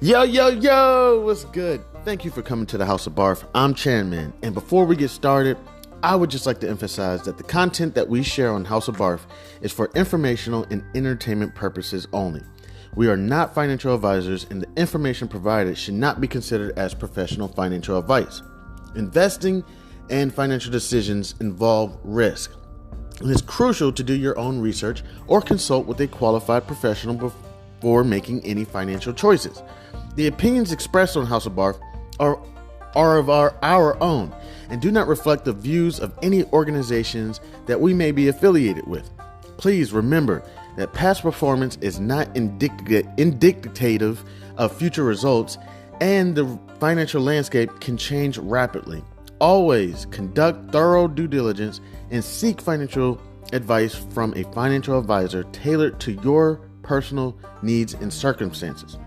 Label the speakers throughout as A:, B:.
A: Yo, yo, yo, what's good? Thank you for coming to the House of Barf. I'm Chairman, and before we get started, I would just like to emphasize that the content that we share on House of Barf is for informational and entertainment purposes only. We are not financial advisors, and the information provided should not be considered as professional financial advice. Investing and financial decisions involve risk. It is crucial to do your own research or consult with a qualified professional before making any financial choices. The opinions expressed on House of Barf are of our own and do not reflect the views of any organizations that we may be affiliated with. Please remember that past performance is not indicative of future results, and the financial landscape can change rapidly. Always conduct thorough due diligence and seek financial advice from a financial advisor tailored to your personal needs and circumstances.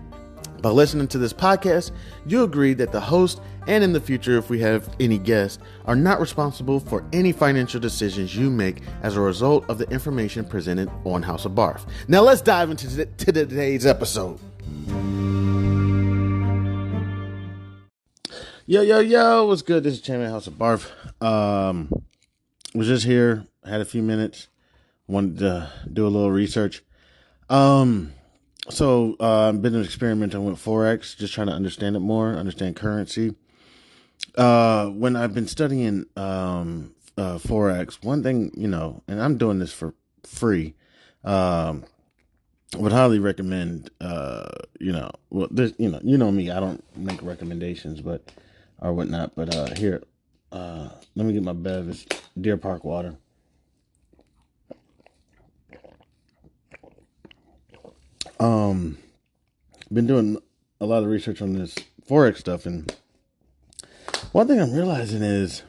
A: By listening to this podcast, you agree that the host and in the future, if we have any guests, are not responsible for any financial decisions you make as a result of the information presented on House of Barf. Now let's dive into today's episode. Yo, what's good? This is Chairman House of Barf. Was just here, had a few minutes, wanted to do a little research. So I've been experimenting with Forex, just trying to understand it more, understand currency. When I've been studying Forex, one thing, and I'm doing this for free, would highly recommend, well, this, you know me, I don't make recommendations, or whatnot, but here, let me get my bev. It's Deer Park water. Been doing a lot of research on this Forex stuff, and one thing I'm realizing is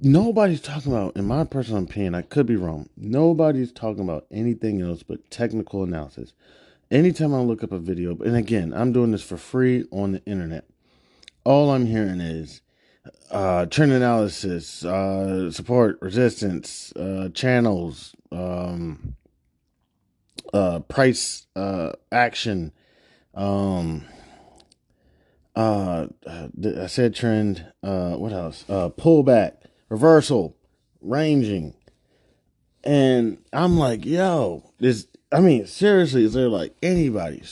A: nobody's talking about, in my personal opinion, I could be wrong, nobody's talking about anything else but technical analysis. Anytime I look up a video, and again, I'm doing this for free on the internet, all I'm hearing is trend analysis, support, resistance, channels, price action. I said trend. What else? Pullback, reversal, ranging, and I'm like, yo, seriously, is there like anybody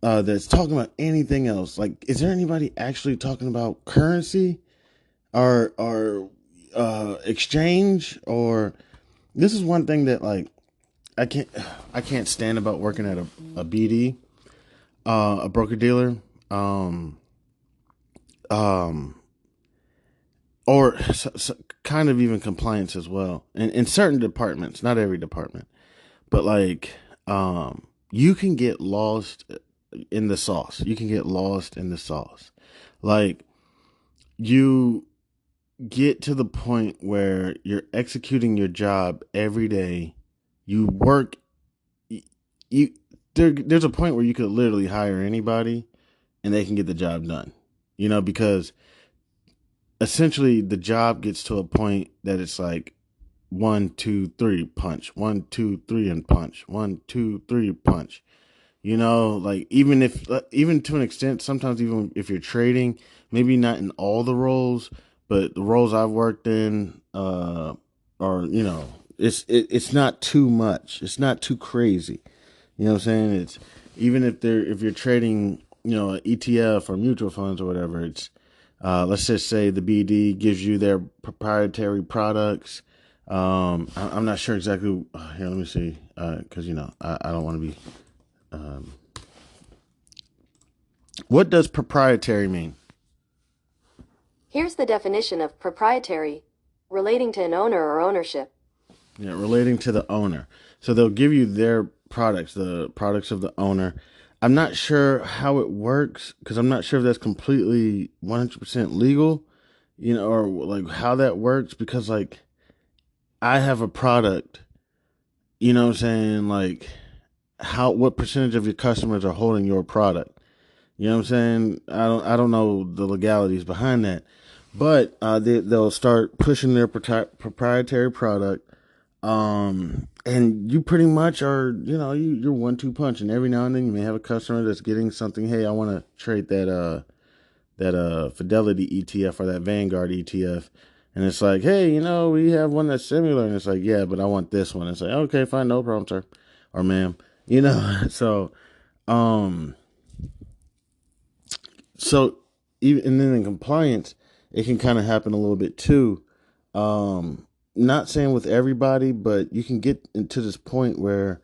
A: that's talking about anything else? Like, is there anybody actually talking about currency or exchange? Or this is one thing that, like, I can't stand about working at a BD, a broker dealer, or kind of even compliance as well. And in certain departments, not every department, but like, you can get lost in the sauce. Like, you get to the point where you're executing your job every day. You work, there's a point where you could literally hire anybody and they can get the job done, because essentially the job gets to a point that it's like 1, 2, 3 punch, 1, 2, 3 and punch, 1, 2, 3 punch, like even to an extent, sometimes even if you're trading, maybe not in all the roles, but the roles I've worked in, are, it's not too much. It's not too crazy. You know what I'm saying? It's even if you're trading, an ETF or mutual funds or whatever, it's, let's just say the BD gives you their proprietary products. I'm not sure exactly. Here, let me see. Cause I don't want to be, what does proprietary mean?
B: Here's the definition of proprietary: relating to an owner or ownership.
A: Yeah, relating to the owner. So they'll give you their products, the products of the owner. I'm not sure how it works, because I'm not sure if that's completely 100% legal, or like how that works, because like I have a product, what I'm saying? Like, what percentage of your customers are holding your product? You know what I'm saying? I don't know the legalities behind that, but they'll start pushing their proprietary product. And you pretty much are, you're 1-2 punch, and every now and then you may have a customer that's getting something. Hey, I want to trade that Fidelity ETF or that Vanguard ETF. And it's like, hey, we have one that's similar. And it's like, yeah, but I want this one. It's like, okay, fine, no problem, sir. Or ma'am. So um so even and then in compliance, it can kind of happen a little bit too. Not saying with everybody, but you can get into this point where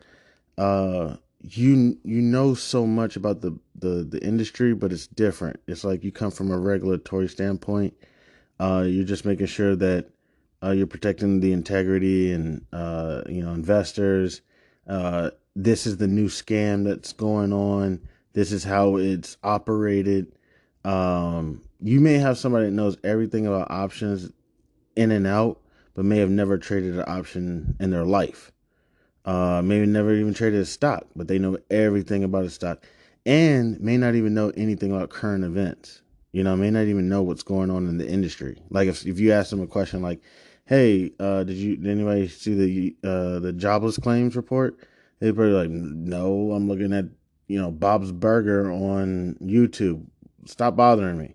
A: you know so much about the industry, but it's different. It's like you come from a regulatory standpoint. You're just making sure that you're protecting the integrity and investors. This is the new scam that's going on. This is how it's operated. You may have somebody that knows everything about options in and out, but may have never traded an option in their life. Maybe never even traded a stock, but they know everything about a stock, and may not even know anything about current events. May not even know what's going on in the industry. Like if you ask them a question like, "Hey, did anybody see the jobless claims report?" They're probably like, "No, I'm looking at Bob's Burger on YouTube. Stop bothering me."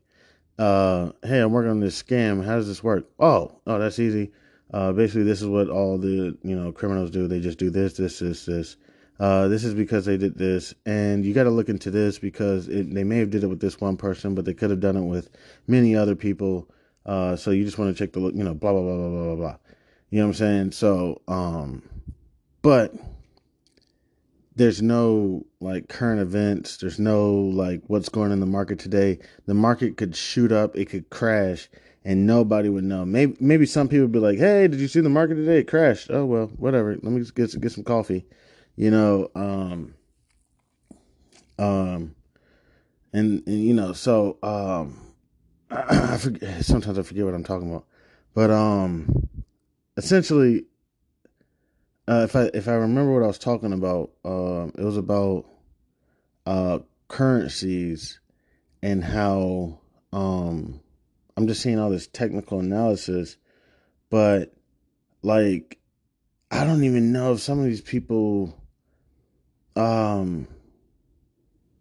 A: Hey, I'm working on this scam. How does this work? Oh, that's easy. Basically, this is what all the criminals do. They just do this, this, this, this. This is because they did this, and you got to look into this because they may have did it with this one person, but they could have done it with many other people. So you just want to check the blah blah blah blah blah blah blah. You know what I'm saying? So, but there's no like current events. There's no like what's going on in the market today. The market could shoot up, it could crash, and nobody would know. Maybe some people would be like, "Hey, did you see the market today? It crashed." Oh well, whatever. Let me just get some coffee, you know. Um, so I forget. Sometimes I forget what I'm talking about, but essentially, if I remember what I was talking about, it was about uh currencies and how I'm just seeing all this technical analysis, but like I don't even know if some of these people um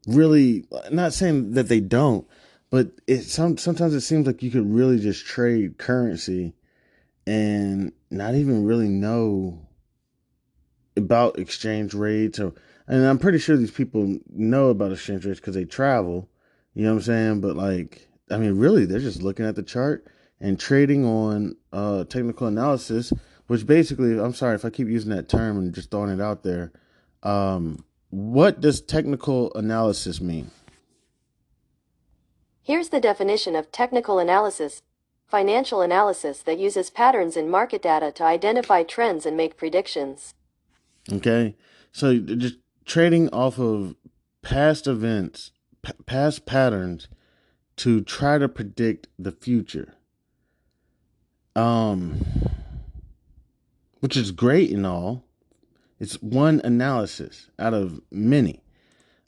A: really, not saying that they don't, but sometimes it seems like you could really just trade currency and not even really know about exchange rates. And I'm pretty sure these people know about exchange rates because they travel, you know what I'm saying? But like, I mean, really, they're just looking at the chart and trading on technical analysis, which basically, I'm sorry if I keep using that term and just throwing it out there. What does technical analysis mean?
B: Here's the definition of technical analysis: financial analysis that uses patterns in market data to identify trends and make predictions.
A: Okay, so just trading off of past events, past patterns to try to predict the future. Um, which is great and all. It's one analysis out of many.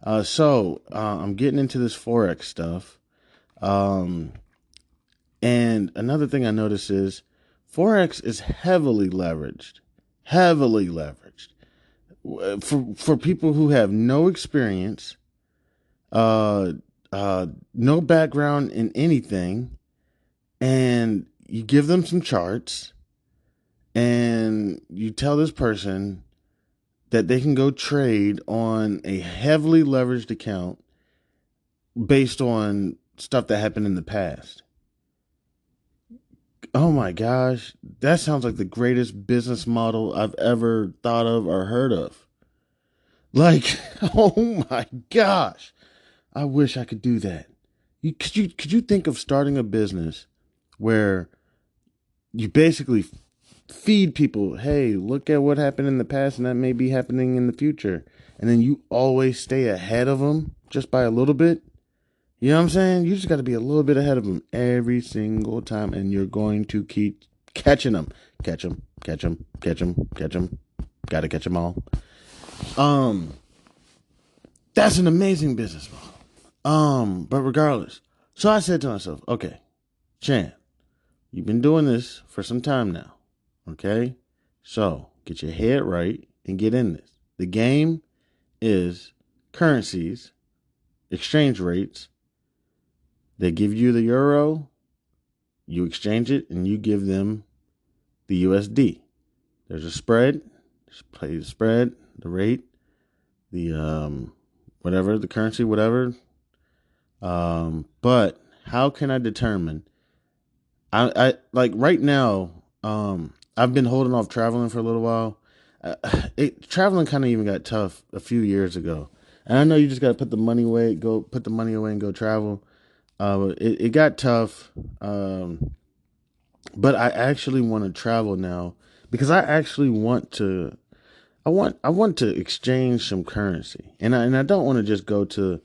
A: I'm getting into this Forex stuff. Um, and another thing I notice is Forex is heavily leveraged. Heavily leveraged. For people who have no experience, uh, no background in anything, and you give them some charts, and you tell this person that they can go trade on a heavily leveraged account based on stuff that happened in the past. Oh my gosh, that sounds like the greatest business model I've ever thought of or heard of. Like, oh my gosh, I wish I could do that. Could you think of starting a business where you basically feed people, hey, look at what happened in the past and that may be happening in the future. And then you always stay ahead of them just by a little bit. You know what I'm saying? You just got to be a little bit ahead of them every single time, and you're going to keep catching them. Catch them, catch them, catch them, catch them. Got to catch them all. Um, that's an amazing business model. But regardless, so I said to myself, okay, Chan, you've been doing this for some time now. Okay? So Get your head right and get in this. The game is currencies, exchange rates. They give you the euro, you exchange it, and you give them the USD. There's a spread. Just play the spread, the rate, the whatever, the currency, whatever. But how can I determine? I like right now. I've been holding off traveling for a little while. Traveling kind of even got tough a few years ago, and I know you just got to put the money away, and go travel. It got tough. But I actually want to travel now because I actually want to. I want to exchange some currency, and I don't want to just go to,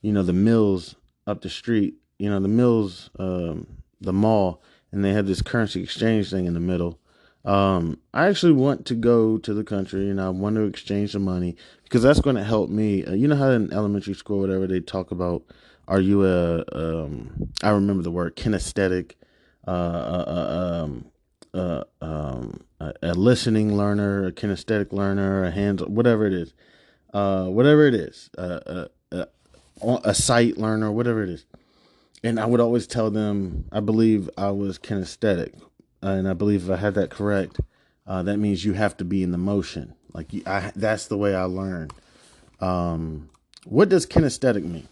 A: the mills up the street, the mills, the mall, and they have this currency exchange thing in the middle. I actually want to go to the country, and I want to exchange some money because that's going to help me. You know how in elementary school, whatever they talk about, are you I remember the word kinesthetic, uh, uh, um, a listening learner, a kinesthetic learner, a hands, whatever it is, a sight learner, whatever it is. And I would always tell them, I believe I was kinesthetic, and I believe if I had that correct, that means you have to be in the motion. Like that's the way I learned. What does kinesthetic mean?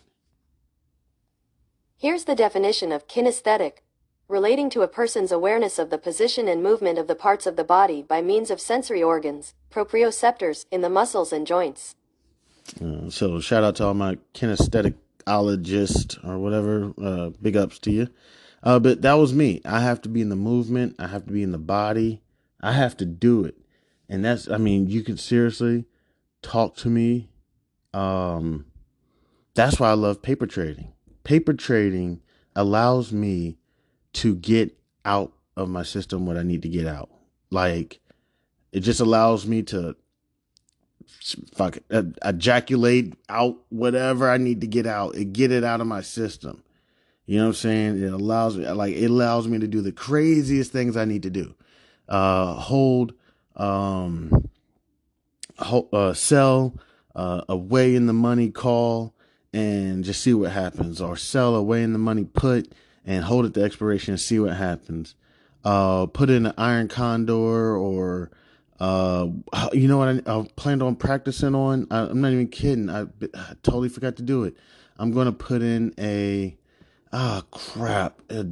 B: Here's the definition of kinesthetic: relating to a person's awareness of the position and movement of the parts of the body by means of sensory organs, proprioceptors, in the muscles and joints.
A: So shout out to all my kinestheticologist or whatever. Big ups to you. But that was me. I have to be in the movement. I have to be in the body. I have to do it. And you could seriously talk to me. That's why I love paper trading. Paper trading allows me to get out of my system what I need to get out. Like, it just allows me to ejaculate out whatever I need to get out and get it out of my system. You know what I'm saying? It allows me to do the craziest things I need to do. Sell, away in the money call and just see what happens, or sell away in the money put and hold it to expiration and see what happens. Put in an iron condor, or you know what I planned on practicing on. I'm not even kidding. I totally forgot to do it. I'm gonna put in a a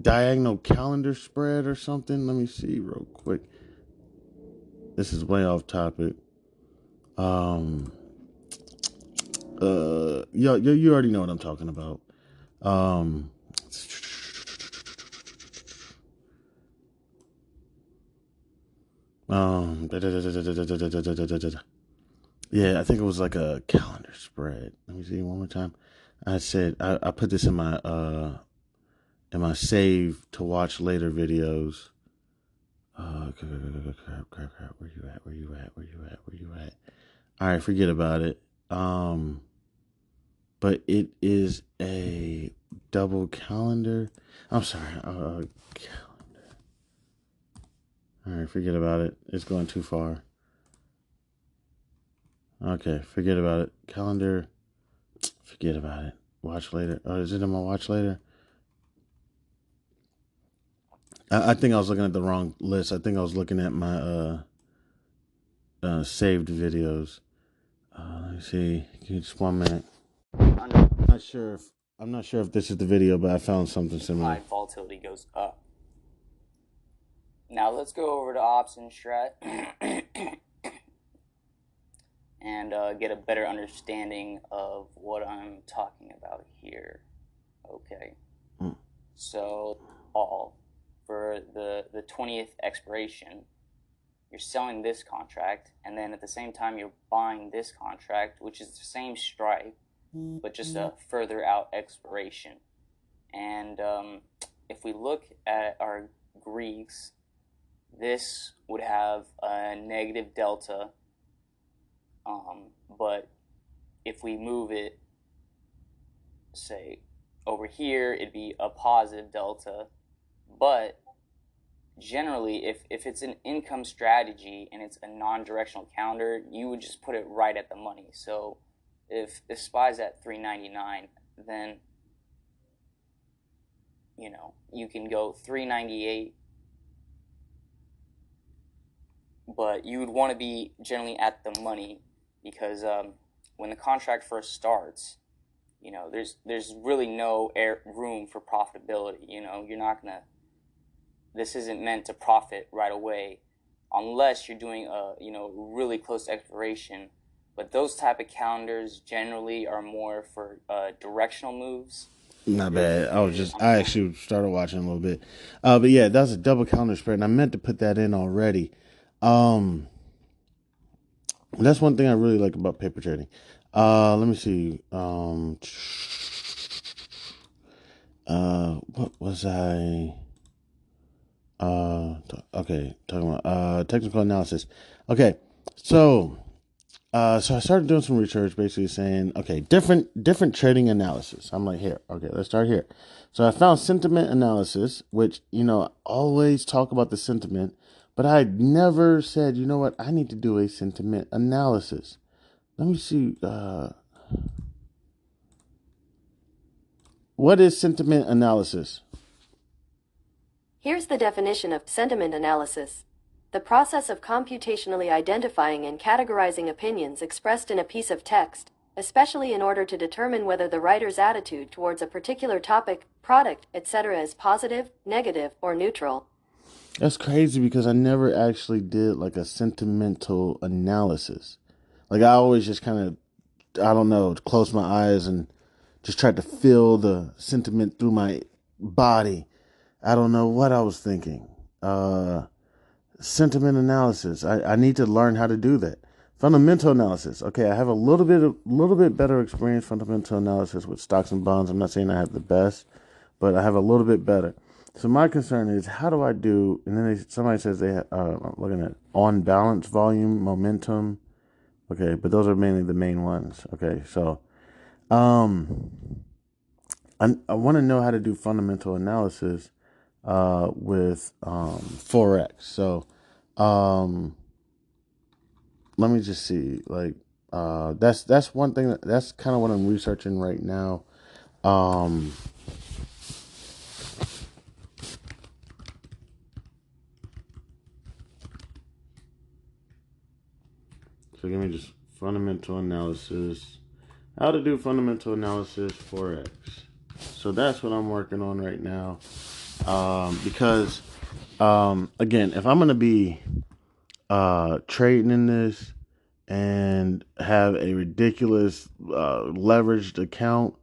A: diagonal calendar spread or something. Let me see real quick. This is way off topic. You already know what I'm talking about. Um, yeah, I think it was like a calendar spread. Let me see one more time. I said I put this in my save to watch later videos. Crap. Where you at? Where you at? All right, forget about it. But it is a double calendar. I'm sorry. Calendar. All right, forget about it. It's going too far. Okay, forget about it. Calendar. Forget about it. Watch later. Oh, is it in my watch later? I think I was looking at the wrong list. I think I was looking at my saved videos. Let me see. Give me just 1 minute. I'm not sure if this is the video, but I found something similar.
C: Volatility goes up. Now let's go over to ops and strat and get a better understanding of what I'm talking about here. Okay. So for the 20th expiration, you're selling this contract, and then at the same time you're buying this contract, which is the same strike, but just a further out expiration. And if we look at our Greeks, this would have a negative delta, but if we move it, say, over here, it'd be a positive delta, but generally, if it's an income strategy and it's a non-directional calendar, you would just put it right at the money. So if SPY's at 399, then you can go 398, but you would want to be generally at the money, because when the contract first starts, there's really no room for profitability. You're not gonna. This isn't meant to profit right away, unless you're doing a really close to expiration. But those type of calendars generally are more for directional moves.
A: Not bad. I actually started watching a little bit. But yeah, that's a double calendar spread, and I meant to put that in already. That's one thing I really like about paper trading. Let me see. What was I? Okay, talking about technical analysis. Okay, so I started doing some research, basically saying, okay, different trading analysis. I'm like, here, okay, let's start here. So I found sentiment analysis, which always talk about the sentiment, but I never said, you know what, I need to do a sentiment analysis. Let me see. What is sentiment analysis?
B: Here's the definition of sentiment analysis: the process of computationally identifying and categorizing opinions expressed in a piece of text, especially in order to determine whether the writer's attitude towards a particular topic, product, etc. is positive, negative, or neutral.
A: That's crazy because I never actually did like a sentimental analysis. Like I always just kind of, I don't know, close my eyes and just tried to feel the sentiment through my body. I don't know what I was thinking. Sentiment analysis. I need to learn how to do that. Fundamental analysis. Okay, I have a little bit better experience fundamental analysis with stocks and bonds. I'm not saying I have the best, but I have a little bit better. So my concern is, how do I do? And then somebody says I'm looking at on balance, volume, momentum. Okay, but those are mainly the main ones. Okay, so I want to know how to do fundamental analysis with Forex. So let me just see. Like that's one thing that's kind of what I'm researching right now. So give me just fundamental analysis. How to do fundamental analysis Forex. So that's what I'm working on right now. Because again, if I'm gonna be trading in this and have a ridiculous leveraged account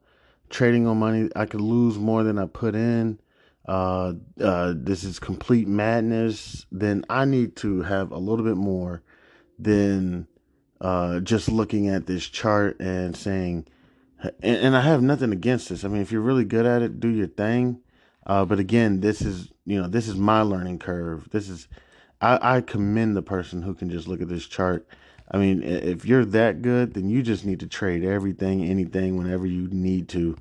A: trading on money, I could lose more than I put in. This is complete madness. Then I need to have a little bit more than just looking at this chart and saying, and I have nothing against this. I mean, if you're really good at it, do your thing. But again, this is my learning curve. I commend the person who can just look at this chart. I mean, if you're that good, then you just need to trade everything, anything, whenever you need to.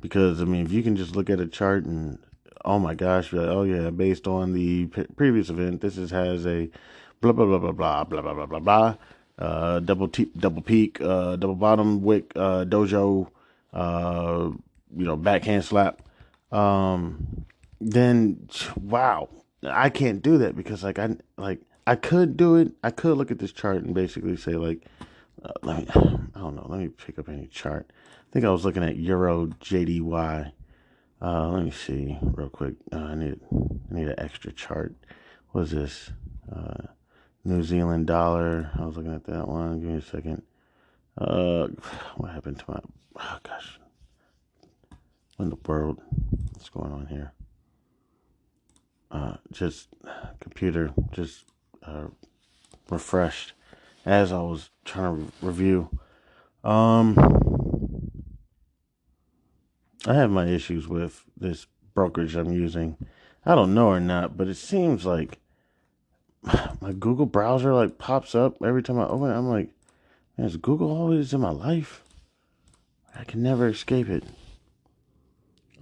A: Because, I mean, if you can just look at a chart and, oh my gosh, you're like, oh yeah, based on the previous event, has a blah, blah, blah, blah, blah, blah, blah, blah, blah, blah. Double peak, double bottom wick, dojo, backhand slap. Then wow, I can't do that because I could do it. I could look at this chart and basically say I don't know. Let me pick up any chart. I think I was looking at Euro JDY. Let me see real quick. I need an extra chart. What is this? New Zealand dollar. I was looking at that one. Give me a second. What happened to my? Oh gosh. What in the world? What's going on here? Just computer just refreshed as I was trying to review. I have my issues with this brokerage I'm using. I don't know or not, but it seems like my Google browser pops up every time I open it. I'm like, man, is Google always in my life? I can never escape it.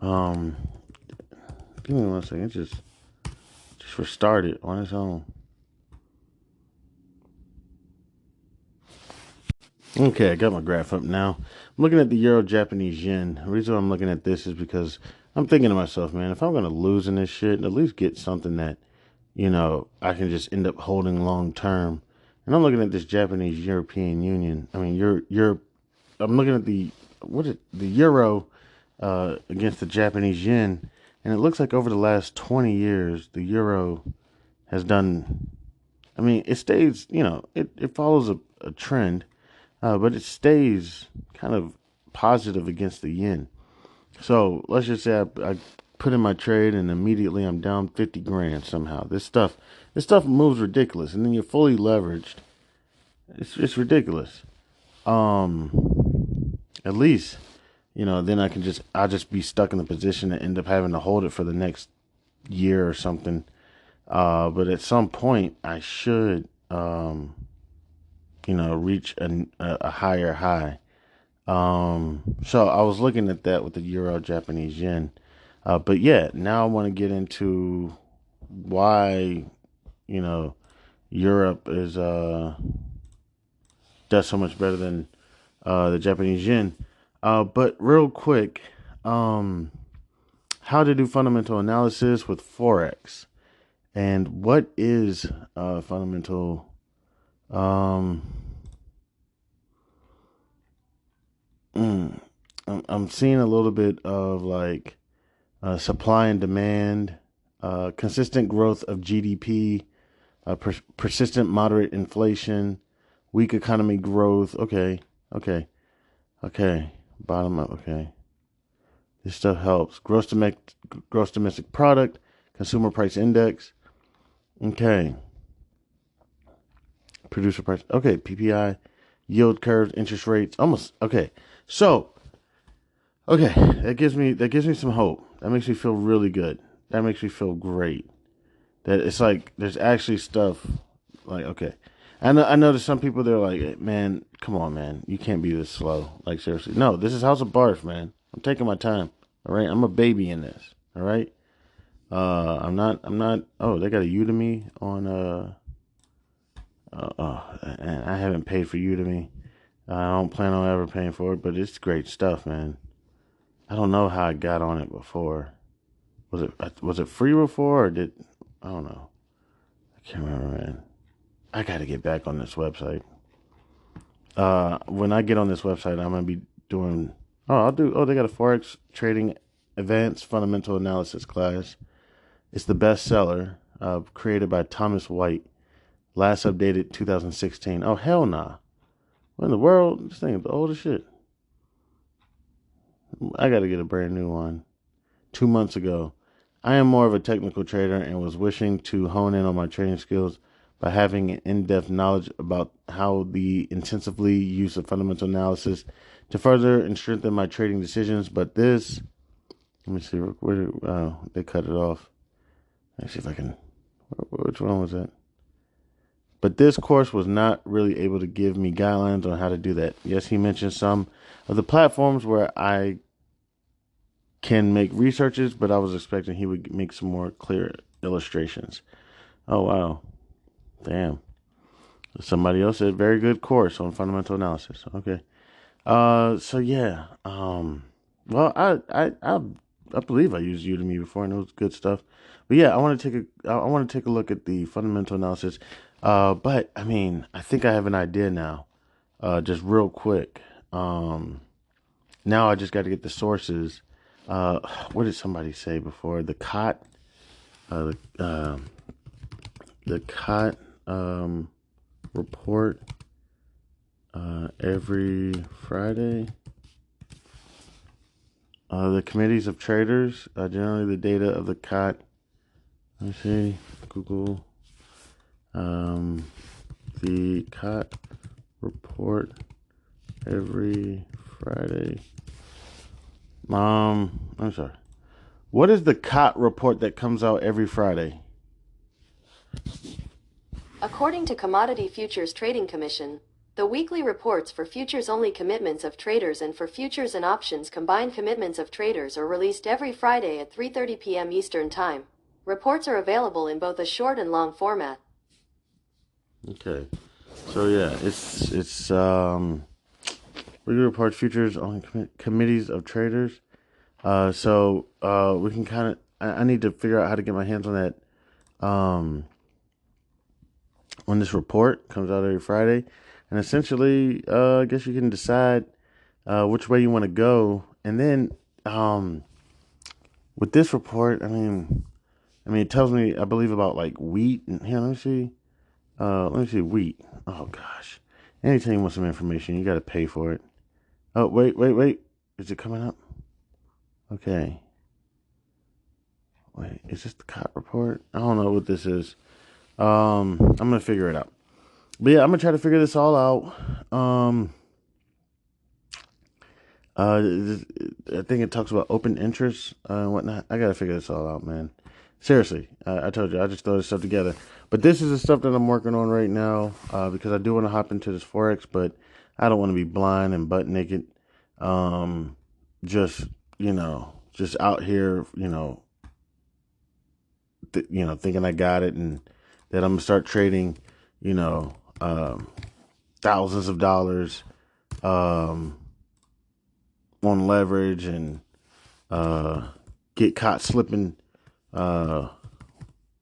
A: Give me 1 second. Just just restarted on its own. Okay, I got my graph up now. I'm looking at the Euro Japanese yen. The reason I'm looking at this is because I'm thinking to myself, man, if I'm going to lose in this shit, at least get something that, I can just end up holding long term. And I'm looking at this Japanese European Union. I mean, I'm looking at the euro against the Japanese yen, and it looks like over the last 20 years, the euro has done. I mean, it stays, it follows a trend, but it stays kind of positive against the yen. So let's just say I put in my trade and immediately I'm down 50 grand somehow. This stuff moves ridiculous, and then you're fully leveraged. It's ridiculous. At least, then I'll just be stuck in the position and end up having to hold it for the next year or something. But at some point I should, reach a higher high. So I was looking at that with the Euro Japanese yen. But yeah, now I want to get into why, Europe does so much better than the Japanese yen. But real quick, how to do fundamental analysis with Forex, and what is fundamental. I'm seeing a little bit of like supply and demand, consistent growth of GDP, persistent moderate inflation, weak economy growth. Okay. Bottom up. Okay. This stuff helps. Gross domestic product, consumer price index. Okay. Producer price. Okay. PPI, yield curves, interest rates. Almost. Okay. So, okay, that gives me some hope. That makes me feel really good. That makes me feel great. That it's like there's actually stuff like, okay. I know there's some people that are like, man, come on, man, you can't be this slow. Like, seriously, no, this is House of Barf, man. I'm taking my time. All right, I'm a baby in this. All right, I'm not. Oh, they got a Udemy on. And I haven't paid for Udemy. I don't plan on ever paying for it, but it's great stuff, man. I don't know how I got on it before. Was it free before, or I don't know. I can't remember, man. I got to get back on this website. When I get on this website, I'm gonna be doing. They got a Forex trading advanced fundamental analysis class. It's the bestseller, created by Thomas White. Last updated 2016. Oh hell nah! What in the world? This thing is old as shit. I got to get a brand new one. 2 months ago. I am more of a technical trader and was wishing to hone in on my trading skills by having an in-depth knowledge about how the intensively use of fundamental analysis to further and strengthen my trading decisions. But this, let me see, they cut it off. Let's see if I can, which one was that? But this course was not really able to give me guidelines on how to do that. Yes, he mentioned some of the platforms where I can make researches, but I was expecting he would make some more clear illustrations. Oh, wow. Damn. Somebody else said very good course on fundamental analysis. Okay. So yeah. Well, I believe I used Udemy before and it was good stuff. But yeah, I want to take a look at the fundamental analysis. But I mean, I think I have an idea now. Just real quick. Now I just got to get the sources. What did somebody say before? The COT, the COT report every Friday. The committees of traders, generally the data of the COT. Let me see, Google. The COT report every Friday. I'm sorry. What is the COT report that comes out every Friday?
B: According to Commodity Futures Trading Commission, the weekly reports for futures-only commitments of traders and for futures and options combined commitments of traders are released every Friday at 3:30 p.m. Eastern Time. Reports are available in both a short and long format.
A: Okay. So yeah, it's we report futures on committees of traders. We can kind of I need to figure out how to get my hands on that when this report comes out every Friday, and essentially I guess you can decide which way you want to go, and then with this report, I mean it tells me I believe about like wheat and here let me see wheat. Oh gosh, anytime you want some information, you got to pay for it. Oh wait, is it coming up? Okay. Wait, is this the COT report? I don't know what this is. I'm gonna figure it out. But yeah, I'm gonna try to figure this all out. I think it talks about open interest and whatnot. I gotta figure this all out, man. Seriously, I told you, I just throw this stuff together. But this is the stuff that I'm working on right now because I do want to hop into this Forex, but I don't want to be blind and butt naked. Just just out here, thinking I got it and that I'm gonna start trading, thousands of dollars on leverage and get caught slipping with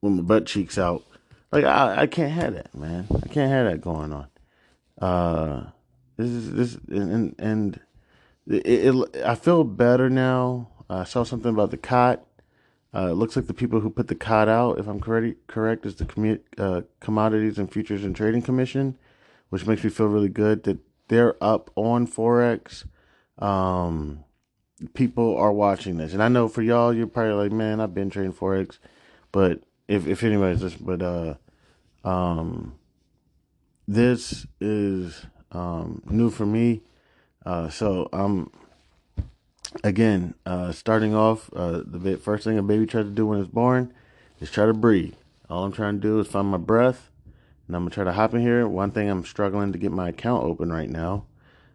A: my butt cheeks out. Like I can't have that, man. I can't have that going on. I feel better now. I saw something about the COT. It looks like the people who put the COT out, if I'm correct, is the Commodities and Futures and Trading Commission, which makes me feel really good that they're up on Forex. People are watching this, and I know for y'all, you're probably like, "Man, I've been trading Forex," but if anybody's this, this is new for me. So I'm again starting off. The first thing a baby tries to do when it's born is try to breathe. All I'm trying to do is find my breath, and I'm gonna try to hop in here. One thing I'm struggling to get my account open right now,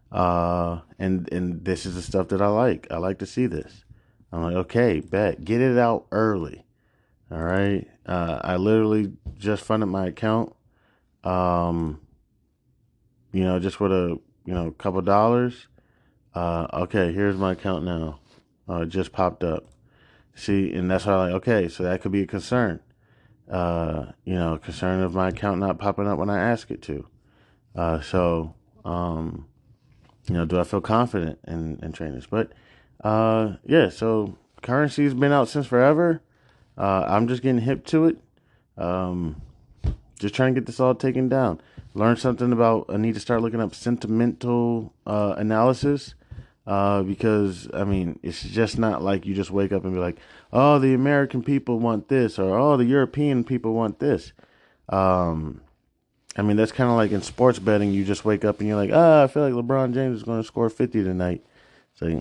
A: and this is the stuff that I like. I like to see this. I'm like, okay, bet, get it out early. All right. I literally just funded my account. Just with a couple dollars. Okay, here's my account now. It just popped up. See, and that's why I'm like, okay, so that could be a concern. Concern of my account not popping up when I ask it to. Do I feel confident in trading this? But so currency's been out since forever. I'm just getting hip to it. Just trying to get this all taken down. Learn something about, I need to start looking up sentimental analysis because, it's just not like you just wake up and be like, oh, the American people want this, or oh, the European people want this. That's kind of like in sports betting. You just wake up and you're like, I feel like LeBron James is going to score 50 tonight. It's like,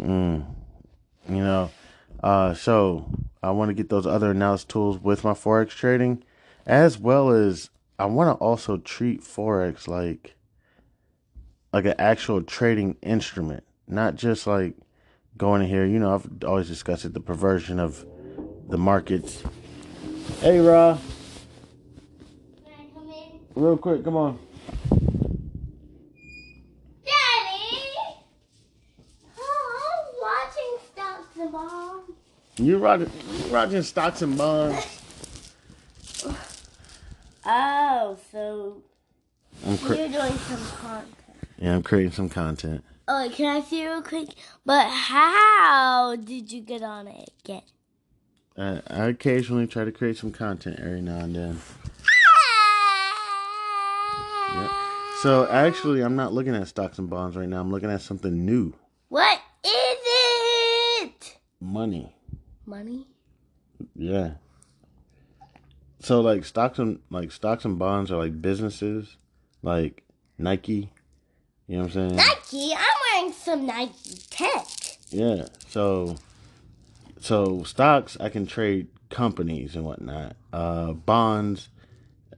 A: so I want to get those other analysis tools with my Forex trading, as well as I want to also treat Forex like an actual trading instrument, not just like going in here. I've always discussed it, the perversion of the markets. Hey, Ra.
D: Can I come in?
A: Real quick, come on.
D: Daddy! Oh, I'm watching Stocks and Bonds.
A: You're watching stocks and bonds.
D: Oh, so
A: You're
D: doing some content.
A: Yeah, I'm creating some content.
D: Oh, can I see real quick? But how did you get on it again?
A: I occasionally try to create some content every now and then. Yeah. So actually, I'm not looking at stocks and bonds right now. I'm looking at something new.
D: What is it?
A: Money.
D: Money?
A: Yeah. So like stocks and bonds are like businesses, like Nike. You know what I'm saying?
D: Nike? I'm wearing some Nike tech.
A: Yeah. So stocks, I can trade companies and whatnot. Bonds,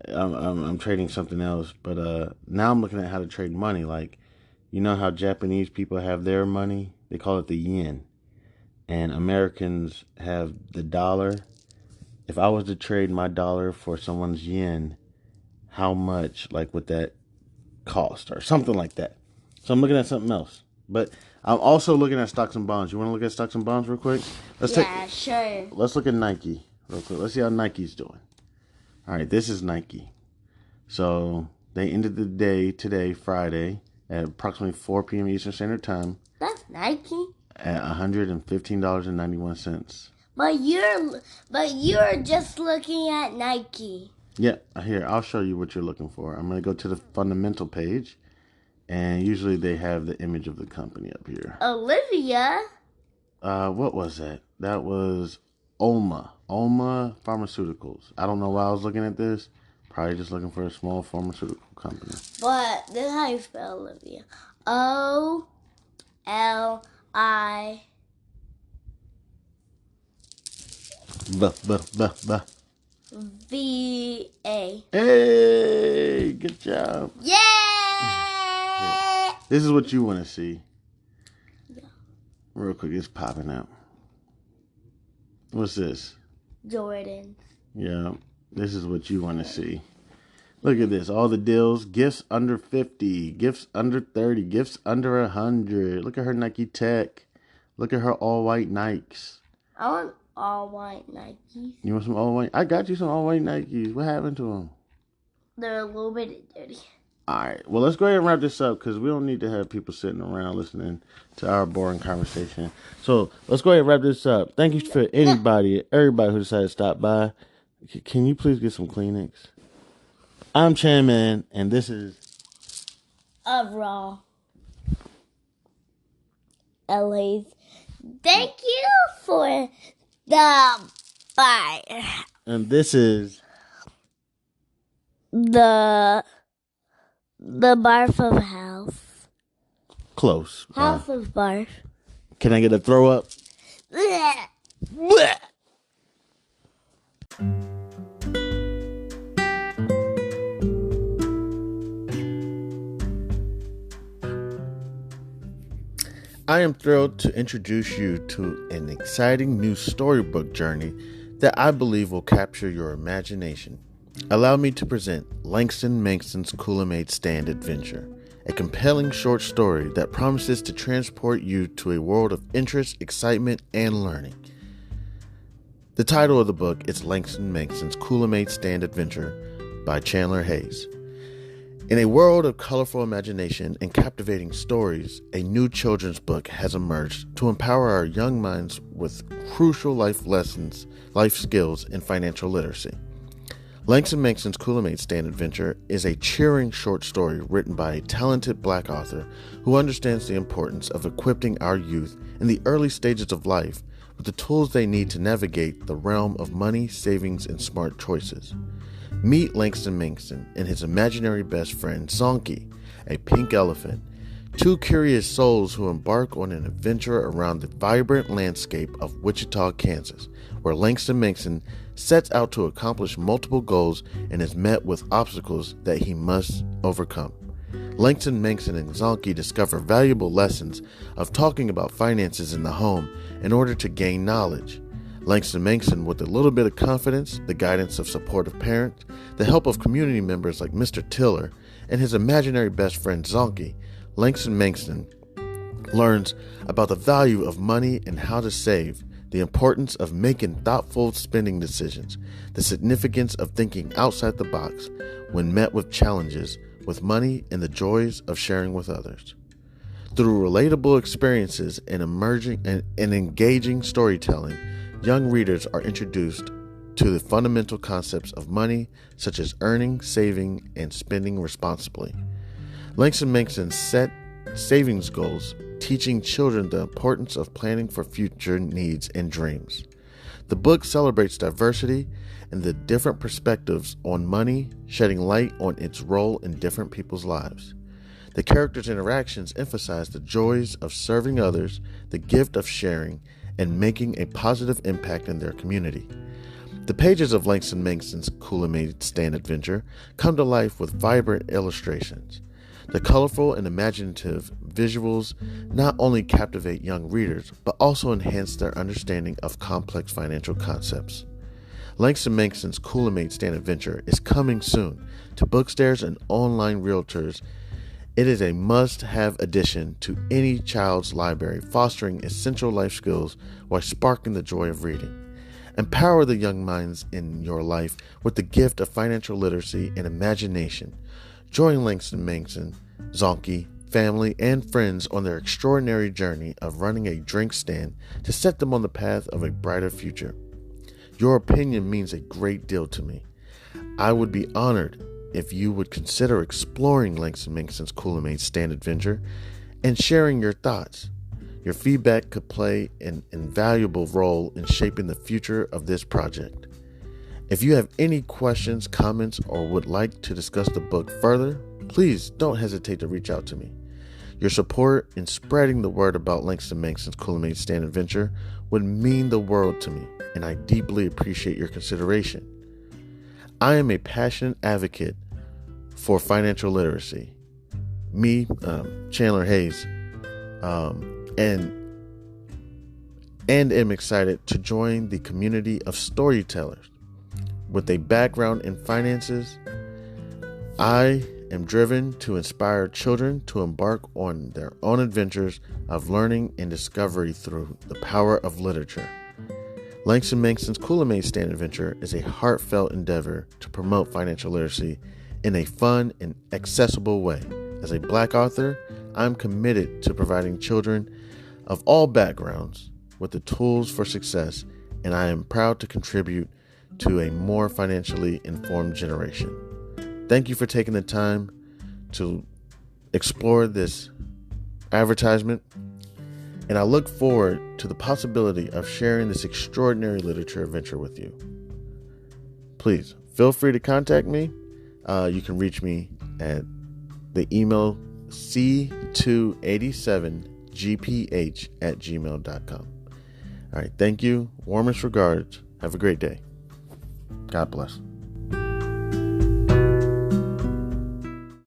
A: I'm trading something else. But now I'm looking at how to trade money. Like, you know how Japanese people have their money? They call it the yen. And Americans have the dollar. if I was to trade my dollar for someone's yen, how much like would that cost or something like that? So I'm looking at something else. But I'm also looking at stocks and bonds. You want to look at stocks and bonds real quick?
D: Sure.
A: Let's look at Nike real quick. Let's see how Nike's doing. All right, this is Nike. So they ended the day today, Friday, at approximately 4 p.m. Eastern Standard Time.
D: That's Nike.
A: At $115.91.
D: But you're just looking at Nike.
A: Yeah, here, I'll show you what you're looking for. I'm going to go to the fundamental page, and usually they have the image of the company up here.
D: Olivia?
A: What was that? That was Olma Pharmaceuticals. I don't know why I was looking at this. Probably just looking for a small pharmaceutical company.
D: But this is how you spell Olivia. O-L-I. V-A.
A: Hey, good job.
D: Yay!
A: This is what you want to see. Yeah. Real quick, it's popping out. What's this?
D: Jordan.
A: Yeah, this is what you want to see. Look at this. All the deals. Gifts under 50. Gifts under 30. Gifts under 100. Look at her Nike Tech. Look at her all-white Nikes.
D: I want all-white Nikes.
A: You want some all-white? I got you some all-white Nikes. What happened to them?
D: They're a little bit dirty.
A: All right. Well, let's go ahead and wrap this up because we don't need to have people sitting around listening to our boring conversation. So let's go ahead and wrap this up. Thank you for everybody who decided to stop by. Can you please get some Kleenex? I'm Chan Man, and this is
D: Raw. LA's. Thank you for the bye.
A: And this is
D: the barf of house.
A: Close.
D: House of barf.
A: Can I get a throw up?
D: Blech.
A: Blech. I am thrilled to introduce you to an exciting new storybook journey that I believe will capture your imagination. Allow me to present Langston Mankson's Kool-Aid Stand Adventure, a compelling short story that promises to transport you to a world of interest, excitement, and learning. The title of the book is Langston Mankson's Kool-Aid Stand Adventure by Chandler Hayes. In a world of colorful imagination and captivating stories, a new children's book has emerged to empower our young minds with crucial life lessons, life skills, and financial literacy. Langston Mankson's Kool-Aid Stand Adventure is a cheering short story written by a talented Black author who understands the importance of equipping our youth in the early stages of life with the tools they need to navigate the realm of money, savings, and smart choices. Meet Langston Mankson and his imaginary best friend, Zonky, a pink elephant, two curious souls who embark on an adventure around the vibrant landscape of Wichita, Kansas, where Langston Mankson sets out to accomplish multiple goals and is met with obstacles that he must overcome. Langston Mankson and Zonky discover valuable lessons of talking about finances in the home in order to gain knowledge. Langston Mankson, with a little bit of confidence, the guidance of supportive parents, the help of community members like Mr. Tiller, and his imaginary best friend Zonky, Langston Mankson learns about the value of money and how to save, the importance of making thoughtful spending decisions, the significance of thinking outside the box when met with challenges with money, and the joys of sharing with others. Through relatable experiences and engaging storytelling, young readers are introduced to the fundamental concepts of money, such as earning, saving, and spending responsibly. Langston Mankson set savings goals, teaching children the importance of planning for future needs and dreams. The book celebrates diversity and the different perspectives on money, shedding light on its role in different people's lives. The characters' interactions emphasize the joys of serving others, the gift of sharing, and making a positive impact in their community. The pages of Langston Mankson's Kool-Aid Stand Adventure come to life with vibrant illustrations. The colorful and imaginative visuals not only captivate young readers, but also enhance their understanding of complex financial concepts. Langston Mankson's Cool-A-Mate Stand Adventure is coming soon to bookstores and online realtors. It is a must-have addition to any child's library, fostering essential life skills while sparking the joy of reading. Empower the young minds in your life with the gift of financial literacy and imagination. Join Langston Manson, Zonky, family, and friends on their extraordinary journey of running a drink stand to set them on the path of a brighter future. Your opinion means a great deal to me. I would be honored if you would consider exploring Langston Manson's Cool-A-Mate Stand Adventure and sharing your thoughts. Your feedback could play an invaluable role in shaping the future of this project. If you have any questions, comments, or would like to discuss the book further, please don't hesitate to reach out to me. Your support in spreading the word about Langston Manson's Cool-A-Mate Stand Adventure would mean the world to me, and I deeply appreciate your consideration. I am a passionate advocate for financial literacy. Me, Chandler Hayes, and am excited to join the community of storytellers. With a background in finances, I am driven to inspire children to embark on their own adventures of learning and discovery through the power of literature. Langston Manson's Cool-A-Mate Stand Adventure is a heartfelt endeavor to promote financial literacy in a fun and accessible way. As a Black author, I'm committed to providing children of all backgrounds with the tools for success, and I am proud to contribute to a more financially informed generation. Thank you for taking the time to explore this advertisement, and I look forward to the possibility of sharing this extraordinary literature adventure with you. Please feel free to contact me. You can reach me at the email c287gph@gmail.com. All right, thank you. Warmest regards. Have a great day. God bless.